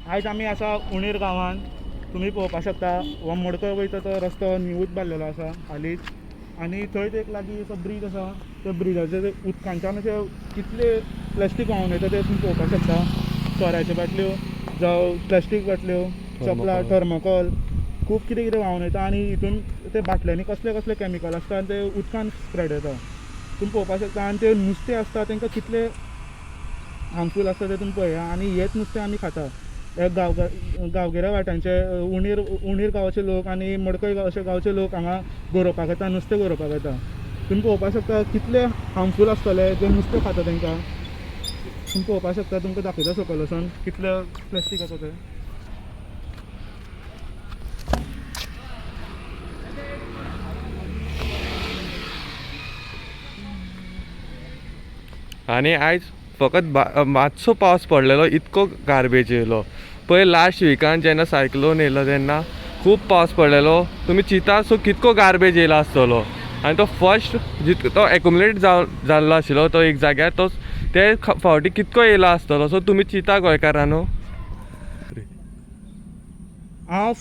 आयज आमी आसा उणीर गांवांत. तुमी पळोवपाक शकता हो मडकय वयता तो रस्तो न्यूच बांदलेलो आसा हालींच. आनी थंयच एक लागीं असो ब्रीज आसा. त्या ब्रिजाचेर उदकांच्यान अशे कितले प्लास्टीक व्हांवन वयता ते तुमी पळोवपाक शकता. सोऱ्याच्यो बाटल्यो जावं प्लास्टीक बाटल्यो, चपलां, थर्मोकॉल, खूब कितें कितें व्हांवन वयता. आनी हितून ते बाटल्यांनी कसले कसले कॅमिकल आसता आनी ते उदकान स्प्रेड जाता तुमी पळोवपाक शकता. आनी ते नुस्तें आसता तांकां कितले हार्मफूल आसता ते तुमी पळया. आनी हेच नुस्तें आमी खाता. गांवगिऱ्या वाठारांचे उणीर गांवचे लोक आनी मडकय अशे गांवचे लोक हांगा गरोवपाक येता, नुस्तें गरोवपाक येता. तुमी पळोवपाक शकता कितले हार्मफूल आसतले जे नुस्तें खाता तांकां. तुमी पळोवपाक शकता, तुमकां दाखयता सकयल वचून कितले प्लास्टीक आसा ते. आनी आयज फकत मातसो पावस पडलेलो इतको गार्बेज येयलो. पळय लास्ट विकान जेन्ना सायक्लोन येयलो तेन्ना खूब पावस पडलेलो. तुमी चिंता सो कितको गार्बेज येयलो आसतलो. आनी तो फर्स्ट जितको तो एक्युमुलेट जाल्लो आशिल्लो तो एक जाग्यार तो ते फावटी कितको येयलो आसतलो. सो तुमी चिंता गोंयकारांनो. हांव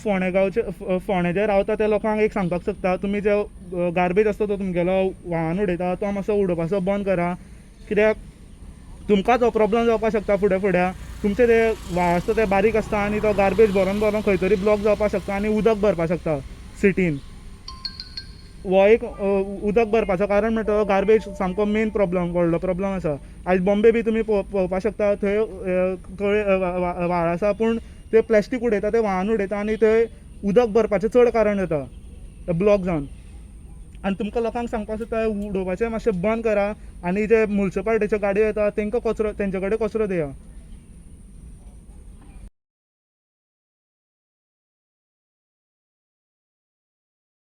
फोंडे जे रावता त्या लोकांक एक सांगपाक सोदता, तुमी जो गार्बेज आसता तो तुमगेलो व्हांवन उडयता तो मातसो उडोवपाचो बंद करा. कित्याक तुमकांच हो प्रॉब्लम जावपाक शकता फुडें. तुमचे ते व्हाळ आसता ते बारीक आसता आनी तो गार्बेज भरोन खंय तरी ब्लॉक जावपाक शकता आनी उदक भरपाक शकता सिटीन. हो एक उदक भरपाचो कारण म्हणटा तो गार्बेज सामको मेन व्हडलो प्रॉब्लम आसा. आयज बॉम्बे बी तुमी पळोवपाक शकता, थंय व्हाळ आसा पूण ते प्लास्टीक उडयता ते व्हांवन उडयता आनी थंय उदक भरपाचें चड कारण जाता ब्लॉक जावन. आनी तुमकां लोकांक सांगपाक सोदता उडोवपाचें मातशें बंद करा. आनी जे म्युनिसिपालिटीच्यो गाडयो येता तांकां तेंचे कडेन कचरो दिया.